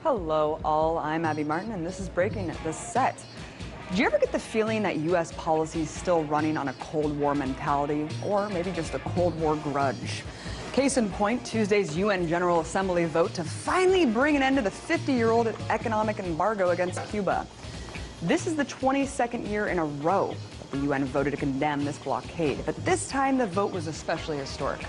Hello all, I'm Abby Martin and this is Breaking the Set. Do you ever get the feeling that U.S. policy is still running on a Cold War mentality, or maybe just a Cold War grudge? Case in point, Tuesday's UN General Assembly vote to finally bring an end to the 50-year-old economic embargo against Cuba. This is the 22nd year in a row that the UN voted to condemn this blockade, but this time the vote was especially historic.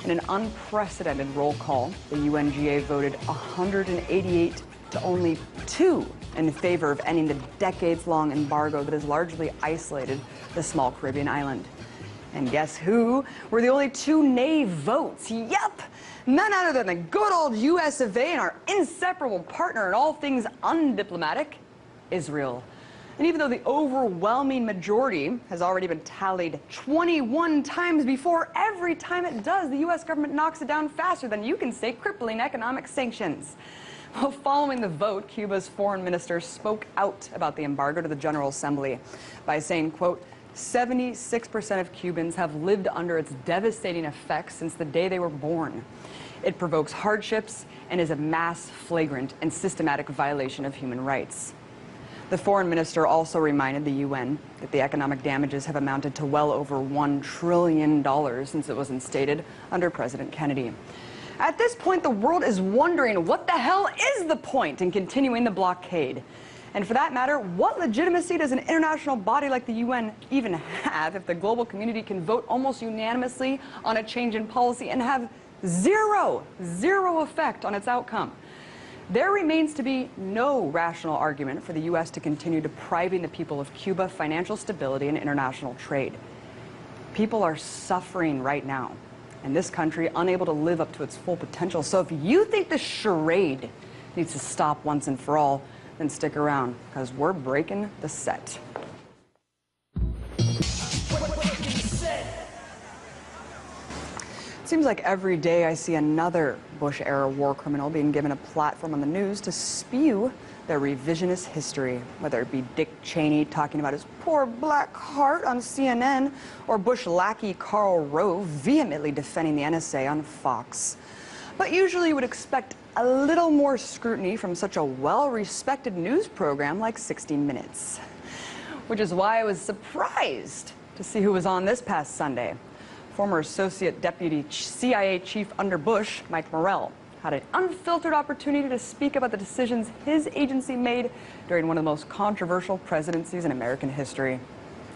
In an unprecedented roll call, the UNGA voted 188 to only 2 in favor of ending the decades-long embargo that has largely isolated the small Caribbean island. And guess who were the only 2 nay votes? Yep! None other than the good old US of A and our inseparable partner in all things undiplomatic, Israel. And even though the overwhelming majority has already been tallied 21 times before, every time it does, the U.S. government knocks it down faster than you can say crippling economic sanctions. Well, following the vote, Cuba's foreign minister spoke out about the embargo to the General Assembly by saying, quote, 76% of Cubans have lived under its devastating effects since the day they were born. It provokes hardships and is a mass, flagrant, and systematic violation of human rights. The foreign minister also reminded the UN that the economic damages have amounted to well over $1 trillion since it was instated under President Kennedy. At this point, the world is wondering what the hell is the point in continuing the blockade? And for that matter, what legitimacy does an international body like the UN even have if the global community can vote almost unanimously on a change in policy and have zero effect on its outcome? There remains to be no rational argument for the U.S. to continue depriving the people of Cuba financial stability and international trade. People are suffering right now, and this country unable to live up to its full potential. So if you think this charade needs to stop once and for all, then stick around, because we're breaking the set. Seems like every day I see another Bush-era war criminal being given a platform on the news to spew their revisionist history, whether it be Dick Cheney talking about his poor black heart on CNN, or Bush lackey Karl Rove vehemently defending the NSA on Fox. But usually you would expect a little more scrutiny from such a well-respected news program like 60 Minutes. Which is why I was surprised to see who was on this past Sunday. Former Associate Deputy CIA Chief under Bush, Mike Morrell, had an unfiltered opportunity to speak about the decisions his agency made during one of the most controversial presidencies in American history.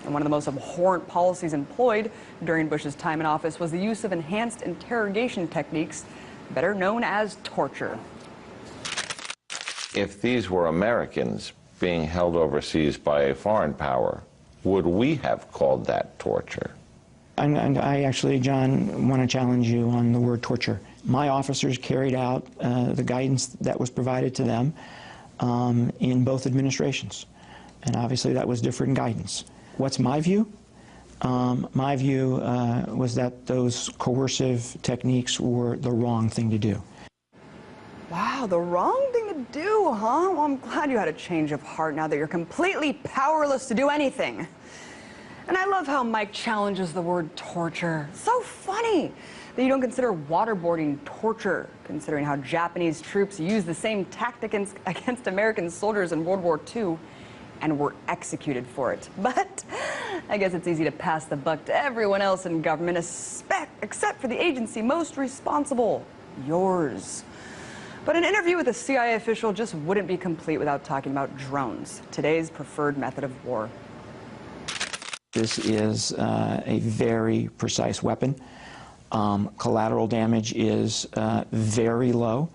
And one of the most abhorrent policies employed during Bush's time in office was the use of enhanced interrogation techniques, better known as torture. If these were Americans being held overseas by a foreign power, would we have called that torture? And I actually, John, want to challenge you on the word torture. My officers carried out the guidance that was provided to them in both administrations. And obviously that was different guidance. What's my view? My view was that those coercive techniques were the wrong thing to do. Wow, the wrong thing to do, huh? Well, I'm glad you had a change of heart now that you're completely powerless to do anything. And I love how Mike challenges the word torture. So funny that you don't consider waterboarding torture, considering how Japanese troops used the same tactic against American soldiers in World War II and were executed for it. But I guess it's easy to pass the buck to everyone else in government, except for the agency most responsible, yours. But an interview with a CIA official just wouldn't be complete without talking about drones, today's preferred method of war. This is a very precise weapon. Collateral damage is very low.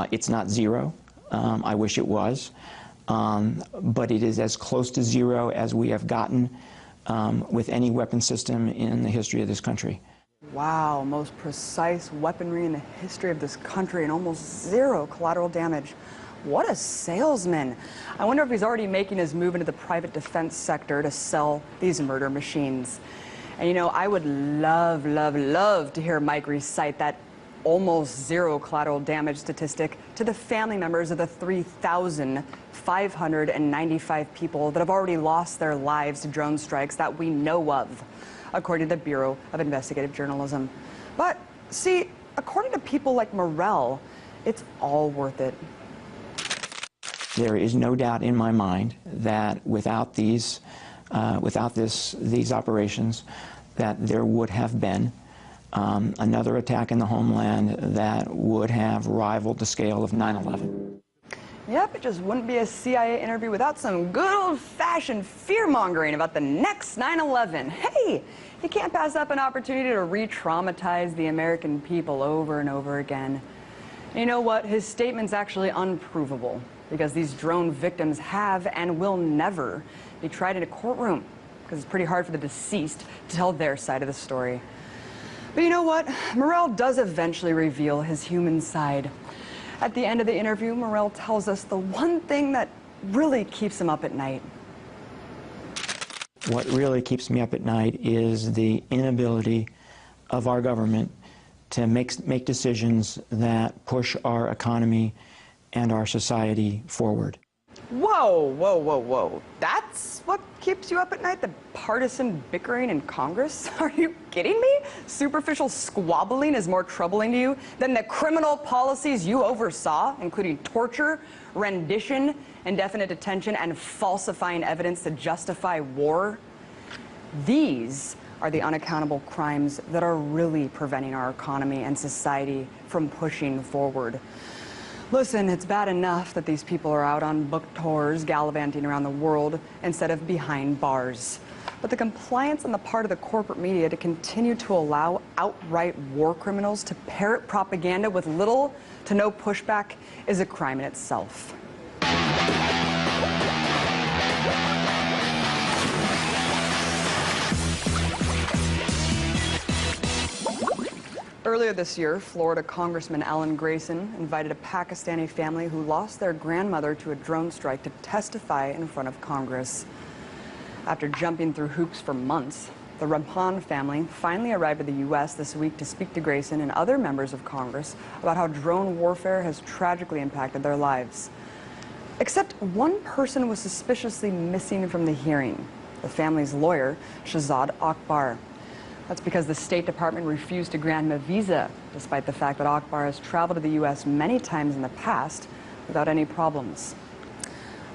It's not zero. I wish it was. But it is as close to zero as we have gotten with any weapon system in the history of this country. Wow, most precise weaponry in the history of this country and almost zero collateral damage. What a salesman. I wonder if he's already making his move into the private defense sector to sell these murder machines. And you know, I would love to hear Mike recite that almost zero collateral damage statistic to the family members of the 3,595 people that have already lost their lives to drone strikes that we know of, according to the Bureau of Investigative Journalism. But see, according to people like Morrell, it's all worth it. There is no doubt in my mind that without these operations, that there would have been another attack in the homeland that would have rivaled the scale of 9/11. Yep, it just wouldn't be a CIA interview without some good old-fashioned fear-mongering about the next 9/11. Hey, you can't pass up an opportunity to re-traumatize the American people over and over again. And you know what? His statement's actually unprovable, because these drone victims have and will never be tried in a courtroom, because it's pretty hard for the deceased to tell their side of the story. But you know what? Morell does eventually reveal his human side. At the end of the interview, Morell tells us the one thing that really keeps him up at night. What really keeps me up at night is the inability of our government to make decisions that push our economy and our society forward. Whoa, whoa, whoa, whoa. That's what keeps you up at night? The partisan bickering in Congress? Are you kidding me? Superficial squabbling is more troubling to you than the criminal policies you oversaw, including torture, rendition, indefinite detention, and falsifying evidence to justify war? These are the unaccountable crimes that are really preventing our economy and society from pushing forward. Listen, it's bad enough that these people are out on book tours, gallivanting around the world, instead of behind bars. But the compliance on the part of the corporate media to continue to allow outright war criminals to parrot propaganda with little to no pushback is a crime in itself. Earlier this year, Florida Congressman Alan Grayson invited a Pakistani family who lost their grandmother to a drone strike to testify in front of Congress. After jumping through hoops for months, the Rahman family finally arrived at the U.S. this week to speak to Grayson and other members of Congress about how drone warfare has tragically impacted their lives. Except one person was suspiciously missing from the hearing, the family's lawyer, Shahzad Akbar. That's because the State Department refused to grant him a visa, despite the fact that Akbar has traveled to the U.S. many times in the past without any problems.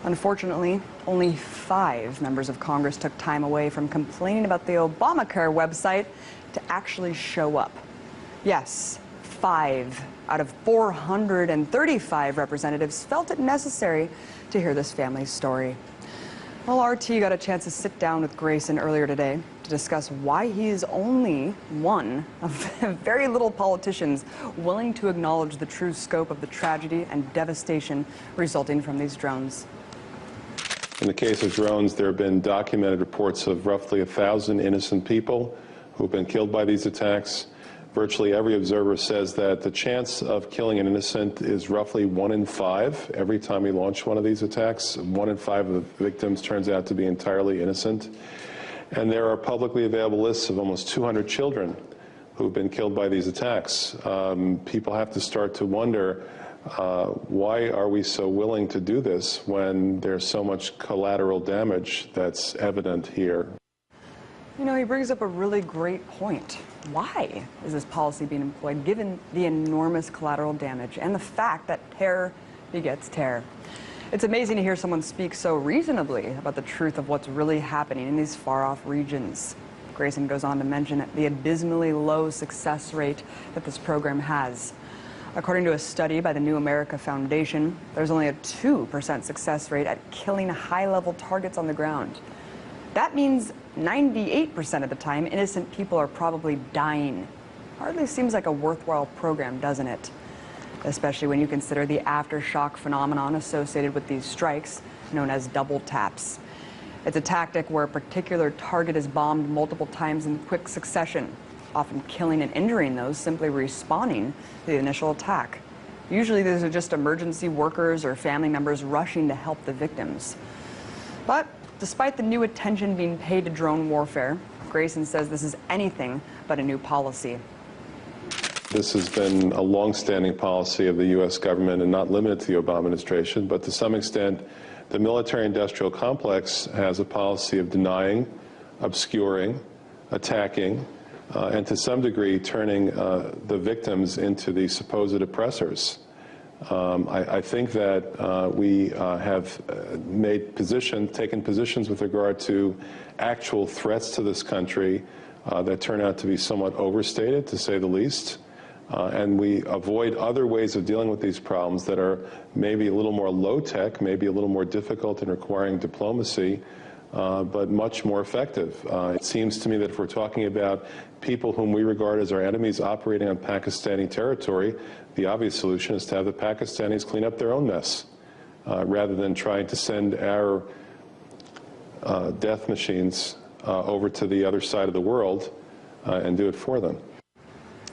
Unfortunately, only 5 members of Congress took time away from complaining about the Obamacare website to actually show up. Yes, 5 out of 435 representatives felt it necessary to hear this family's story. Well, RT got a chance to sit down with Grayson earlier today to discuss why he is only one of very little politicians willing to acknowledge the true scope of the tragedy and devastation resulting from these drones. In the case of drones, there have been documented reports of roughly 1,000 innocent people who've been killed by these attacks. Virtually every observer says that the chance of killing an innocent is roughly 1 in 5 every time we launch one of these attacks. 1 in 5 of the victims turns out to be entirely innocent. And there are publicly available lists of almost 200 children who've been killed by these attacks. People have to start to wonder, why are we so willing to do this when there's so much collateral damage that's evident here? You know, he brings up a really great point. Why is this policy being employed, given the enormous collateral damage and the fact that terror begets terror? It's amazing to hear someone speak so reasonably about the truth of what's really happening in these far-off regions. Grayson goes on to mention the abysmally low success rate that this program has. According to a study by the New America Foundation, there's only a 2% success rate at killing high-level targets on the ground. That means 98% of the time, innocent people are probably dying. Hardly seems like a worthwhile program, doesn't it? Especially when you consider the aftershock phenomenon associated with these strikes, known as double taps. It's a tactic where a particular target is bombed multiple times in quick succession, often killing and injuring those simply responding to the initial attack. Usually these are just emergency workers or family members rushing to help the victims. But despite the new attention being paid to drone warfare, Grayson says this is anything but a new policy. This has been a long-standing policy of the U.S. government, and not limited to the Obama administration, but to some extent the military-industrial complex has a policy of denying, obscuring, attacking, and to some degree turning the victims into the supposed oppressors. I think that we have taken positions with regard to actual threats to this country that turn out to be somewhat overstated, to say the least. And we avoid other ways of dealing with these problems that are maybe a little more low-tech, maybe a little more difficult in requiring diplomacy, but much more effective. It seems to me that if we're talking about people whom we regard as our enemies operating on Pakistani territory, the obvious solution is to have the Pakistanis clean up their own mess, rather than trying to send our death machines over to the other side of the world and do it for them.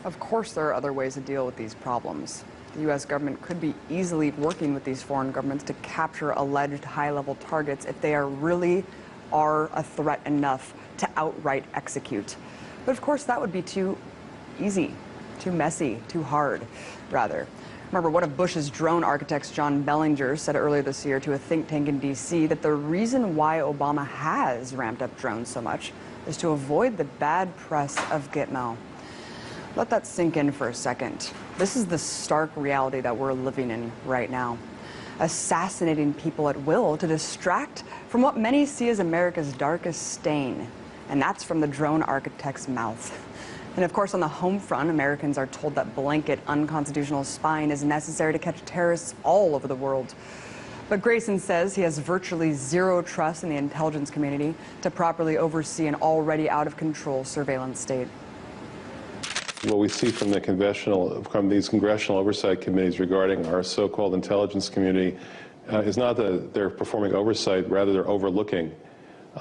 Of course, there are other ways to deal with these problems. The U.S. government could be easily working with these foreign governments to capture alleged high-level targets if they really are a threat enough to outright execute. But of course, that would be too easy, too messy, too hard, rather. Remember, one of Bush's drone architects, John Bellinger, said earlier this year to a think tank in D.C. that the reason why Obama has ramped up drones so much is to avoid the bad press of Gitmo. Let that sink in for a second. This is the stark reality that we're living in right now. Assassinating people at will to distract from what many see as America's darkest stain. And that's from the drone architect's mouth. And of course, on the home front, Americans are told that blanket unconstitutional spying is necessary to catch terrorists all over the world. But Grayson says he has virtually zero trust in the intelligence community to properly oversee an already out-of-control surveillance state. What we see from these congressional oversight committees regarding our so-called intelligence community is not that they're performing oversight, rather they're overlooking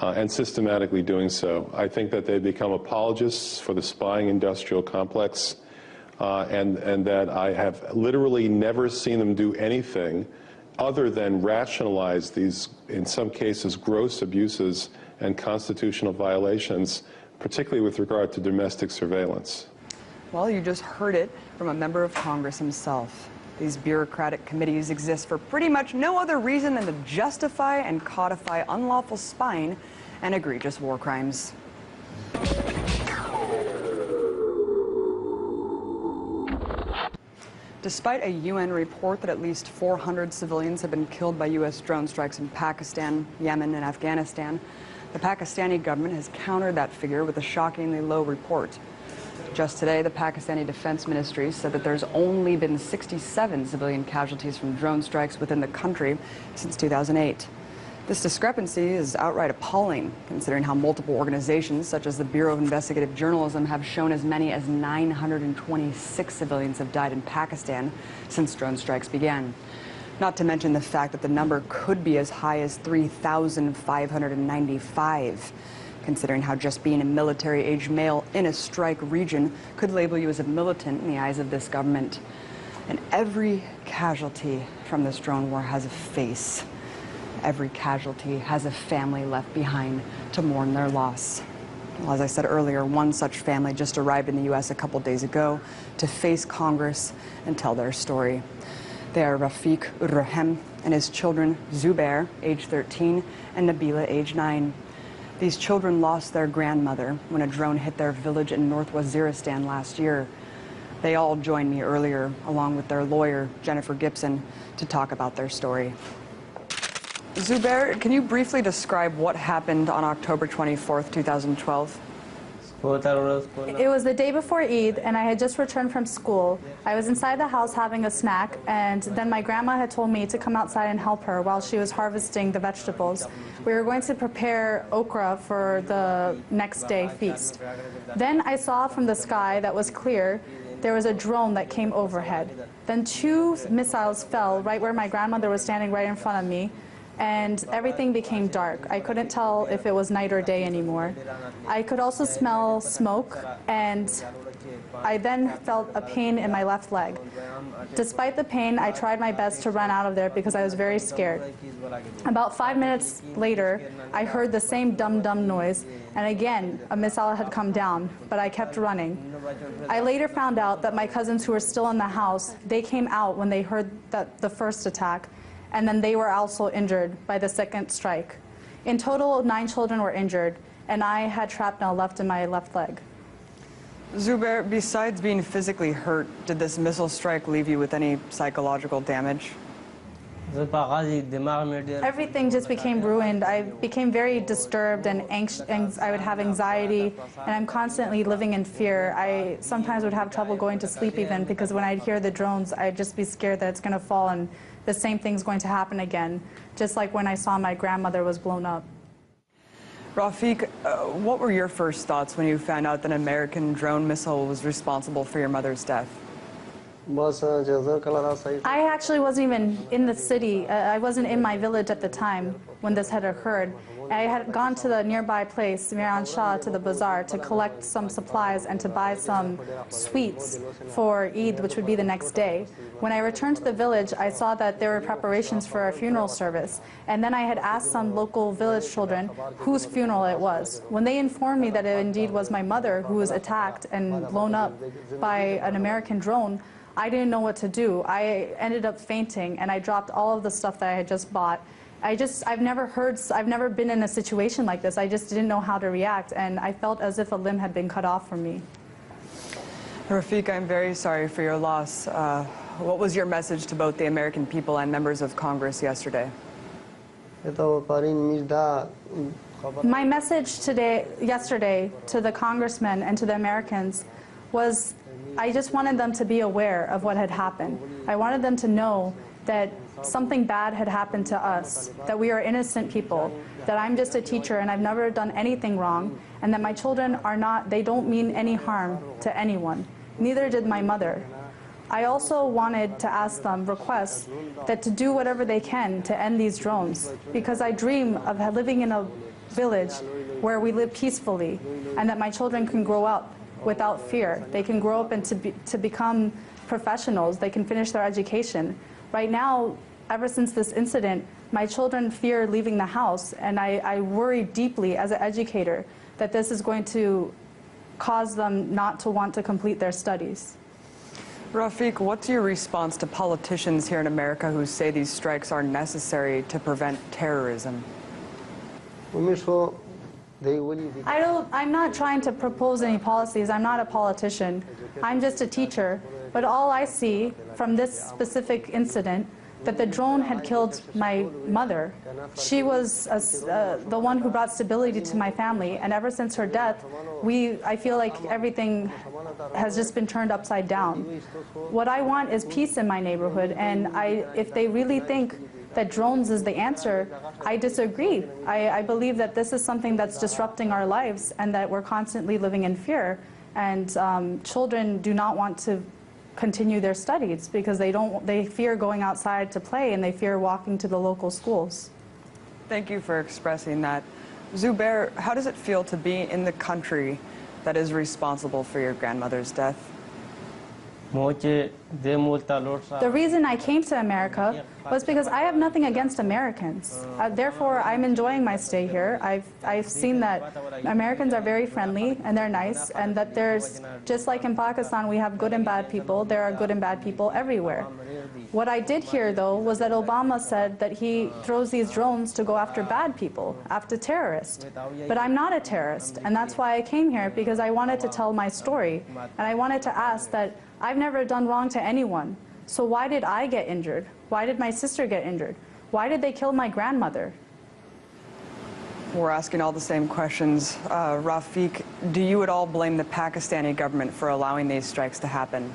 and systematically doing so. I think that they become apologists for the spying industrial complex, and that I have literally never seen them do anything other than rationalize these, in some cases, gross abuses and constitutional violations, particularly with regard to domestic surveillance. Well, you just heard it from a member of Congress himself. These bureaucratic committees exist for pretty much no other reason than to justify and codify unlawful spying and egregious war crimes. Despite a UN report that at least 400 civilians have been killed by U.S. drone strikes in Pakistan, Yemen, and Afghanistan, the Pakistani government has countered that figure with a shockingly low report. Just today, the Pakistani Defense Ministry said that there's only been 67 civilian casualties from drone strikes within the country since 2008. This discrepancy is outright appalling, considering how multiple organizations, such as the Bureau of Investigative Journalism, have shown as many as 926 civilians have died in Pakistan since drone strikes began. Not to mention the fact that the number could be as high as 3,595. Considering how just being a military-age male in a strike region could label you as a militant in the eyes of this government. And every casualty from this drone war has a face. Every casualty has a family left behind to mourn their loss. Well, as I said earlier, one such family just arrived in the U.S. a couple days ago to face Congress and tell their story. They are Rafiq Ur-Rahim and his children Zubair, age 13, and Nabila, age 9. These children lost their grandmother when a drone hit their village in North Waziristan last year. They all joined me earlier, along with their lawyer, Jennifer Gibson, to talk about their story. Zubair, can you briefly describe what happened on October 24th, 2012? It was the day before Eid, and I had just returned from school. I was inside the house having a snack, and then my grandma had told me to come outside and help her while she was harvesting the vegetables. We were going to prepare okra for the next day feast. Then I saw from the sky that was clear, there was a drone that came overhead. Then 2 missiles fell right where my grandmother was standing right in front of me, and everything became dark. I couldn't tell if it was night or day anymore. I could also smell smoke, and I then felt a pain in my left leg. Despite the pain, I tried my best to run out of there because I was very scared. About 5 minutes later, I heard the same dum-dum noise, and again, a missile had come down, but I kept running. I later found out that my cousins who were still in the house, they came out when they heard the first attack, and then they were also injured by the second strike. In total, 9 children were injured, and I had shrapnel left in my left leg. Zubair, besides being physically hurt, did this missile strike leave you with any psychological damage? Everything just became ruined. I became very disturbed and anxious. I would have anxiety, and I'm constantly living in fear. I sometimes would have trouble going to sleep even because when I'd hear the drones, I'd just be scared that it's going to fall and the same thing's going to happen again, just like when I saw my grandmother was blown up. Rafiq, what were your first thoughts when you found out that an American drone missile was responsible for your mother's death? I actually wasn't even in the city. I wasn't in my village at the time when this had occurred. I had gone to the nearby place, Miran Shah, to the bazaar to collect some supplies and to buy some sweets for Eid, which would be the next day. When I returned to the village, I saw that there were preparations for a funeral service. And then I had asked some local village children whose funeral it was. When they informed me that it indeed was my mother who was attacked and blown up by an American drone, I didn't know what to do. I ended up fainting and I dropped all of the stuff that I had just bought. I've never been in a situation like this. I just didn't know how to react, and I felt as if a limb had been cut off from me. Rafiq, I'm very sorry for your loss. What was your message to both the American people and members of Congress yesterday? My message yesterday to the congressmen and to the Americans was I just wanted them to be aware of what had happened. I wanted them to know that something bad had happened to us, that we are innocent people, that I'm just a teacher and I've never done anything wrong, and that my children they don't mean any harm to anyone. Neither did my mother. I also wanted to ask them, request, that to do whatever they can to end these drones, because I dream of living in a village where we live peacefully, and that my children can grow up without fear. They can grow up and to become professionals. They can finish their education. Right now, ever since this incident, my children fear leaving the house, and I worry deeply as an educator that this is going to cause them not to want to complete their studies. Rafiq, what's your response to politicians here in America who say these strikes are necessary to prevent terrorism? I'm not trying to propose any policies. I'm not a politician. I'm just a teacher. But all I see from this specific incident, that the drone had killed my mother. She was the one who brought stability to my family, and ever since her death, I feel like everything has just been turned upside down. What I want is peace in my neighborhood, and if they really think that drones is the answer, I disagree. I believe that this is something that's disrupting our lives and that we're constantly living in fear, and children do not want to continue their studies because they fear going outside to play and they fear walking to the local schools. Thank you for expressing that. Zubair, how does it feel to be in the country that is responsible for your grandmother's death? The reason I came to America was because I have nothing against Americans. Therefore, I'm enjoying my stay here. I've seen that Americans are very friendly and they're nice, and that there's, just like in Pakistan, we have good and bad people. There are good and bad people everywhere. What I did hear, though, was that Obama said that he throws these drones to go after bad people, after terrorists. But I'm not a terrorist, and that's why I came here, because I wanted to tell my story. And I wanted to ask that I've never done wrong to anyone. So why did I get injured? Why did my sister get injured? Why did they kill my grandmother? We're asking all the same questions. Rafiq, do you at all blame the Pakistani government for allowing these strikes to happen?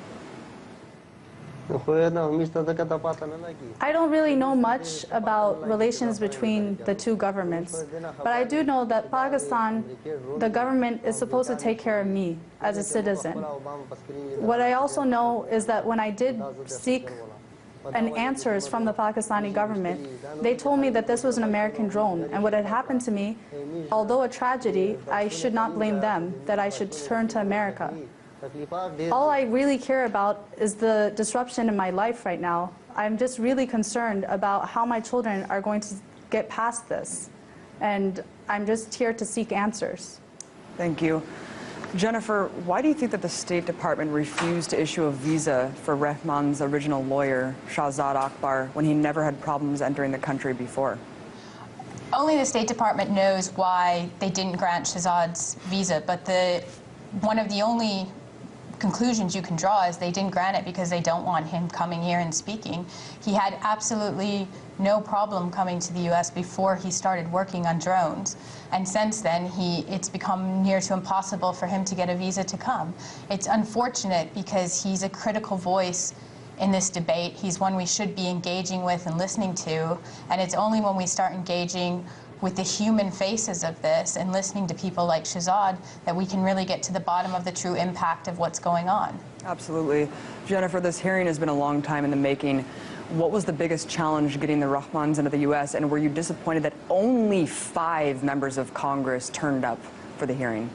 I don't really know much about relations between the two governments, but I do know that Pakistan, the government is supposed to take care of me as a citizen. What I also know is that when I did seek answers from the Pakistani government, they told me that this was an American drone, and what had happened to me, although a tragedy, I should not blame them, that I should turn to America. All I really care about is the disruption in my life right now. I'm just really concerned about how my children are going to get past this. And I'm just here to seek answers. Thank you. Jennifer, why do you think that the State Department refused to issue a visa for Rahman's original lawyer, Shahzad Akbar, when he never had problems entering the country before? Only the State Department knows why they didn't grant Shahzad's visa, but one of the only conclusions you can draw is they didn't grant it because they don't want him coming here and speaking. He had absolutely no problem coming to the U.S. before he started working on drones. And since then, it's become near to impossible for him to get a visa to come. It's unfortunate because he's a critical voice in this debate. He's one we should be engaging with and listening to. And it's only when we start engaging with the human faces of this and listening to people like Shahzad that we can really get to the bottom of the true impact of what's going on. Absolutely. Jennifer, this hearing has been a long time in the making. What was the biggest challenge getting the Rahmans into the U.S., and were you disappointed that only 5 members of Congress turned up for the hearing?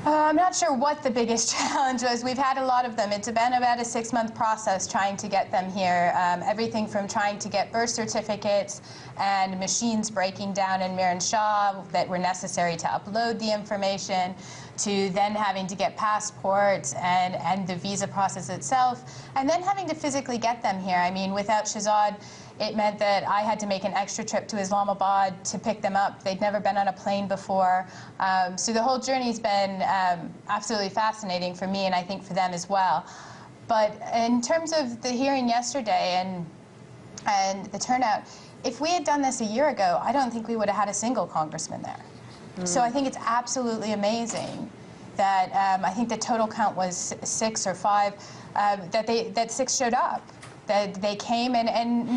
I'm not sure what the biggest challenge was. We've had a lot of them. It's been about a 6-month process trying to get them here. Everything from trying to get birth certificates and machines breaking down in Miran Shah that were necessary to upload the information, to then having to get passports and the visa process itself, and then having to physically get them here. I mean, without Shahzad, it meant that I had to make an extra trip to Islamabad to pick them up. They'd never been on a plane before. So the whole journey's been absolutely fascinating for me, and I think for them as well. But in terms of the hearing yesterday and the turnout, if we had done this a year ago, I don't think we would have had a single congressman there. So I think it's absolutely amazing that I think the total count was 6 or 5, that 6 showed up. That they came and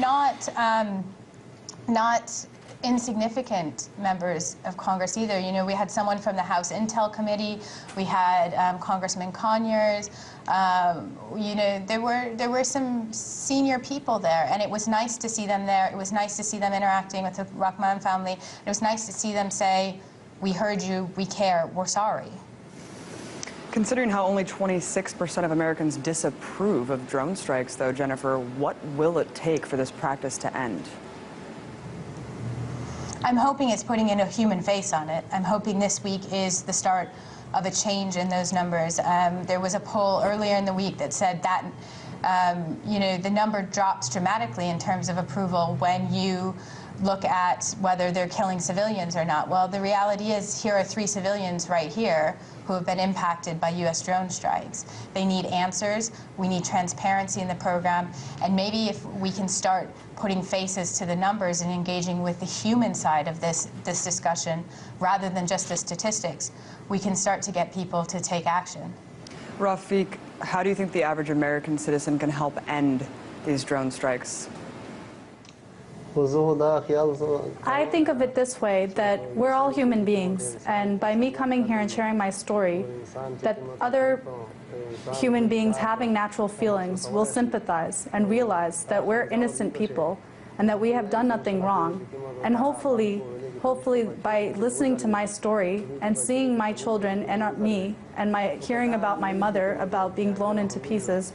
not insignificant members of Congress either. You know, we had someone from the House Intel Committee. We had Congressman Conyers. You know, there were some senior people there, and it was nice to see them there. It was nice to see them interacting with the Rahman family. It was nice to see them say, "We heard you. We care. We're sorry." Considering how only 26% of Americans disapprove of drone strikes, though, Jennifer, what will it take for this practice to end? I'm hoping it's putting in a human face on it. I'm hoping this week is the start of a change in those numbers. There was a poll earlier in the week that said that you know, the number drops dramatically in terms of approval when you look at whether they're killing civilians or not. Well, the reality is here are 3 civilians right here who have been impacted by U.S. drone strikes. They need answers. We need transparency in the program. And maybe if we can start putting faces to the numbers and engaging with the human side of this discussion rather than just the statistics, we can start to get people to take action. Rafiq, how do you think the average American citizen can help end these drone strikes? I think of it this way, that we're all human beings, and by me coming here and sharing my story, that other human beings having natural feelings will sympathize and realize that we're innocent people and that we have done nothing wrong. And hopefully by listening to my story and seeing my children and me and hearing about my mother about being blown into pieces,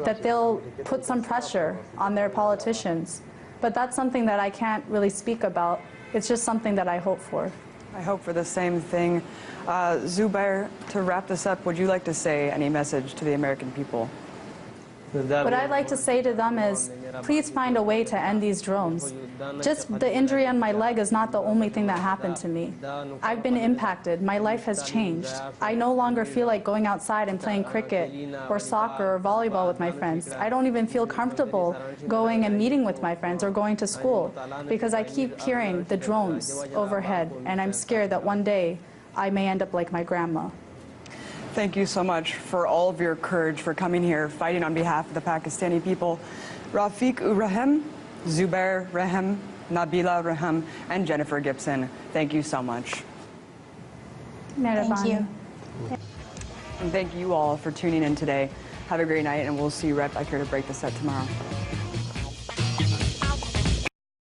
that they'll put some pressure on their politicians. But that's something that I can't really speak about. It's just something that I hope for. I hope for the same thing. Zubair, to wrap this up, would you like to say any message to the American people? What I'd like to say to them is, please find a way to end these drones. Just the injury on my leg is not the only thing that happened to me. I've been impacted. My life has changed. I no longer feel like going outside and playing cricket or soccer or volleyball with my friends. I don't even feel comfortable going and meeting with my friends or going to school because I keep hearing the drones overhead, and I'm scared that one day I may end up like my grandma. Thank you so much for all of your courage, for coming here, fighting on behalf of the Pakistani people. Rafiq Rahim, Zubair Rahim, Nabila Rahim, and Jennifer Gibson, thank you so much. Thank you. And thank you all for tuning in today. Have a great night, and we'll see you right back here to break the set tomorrow.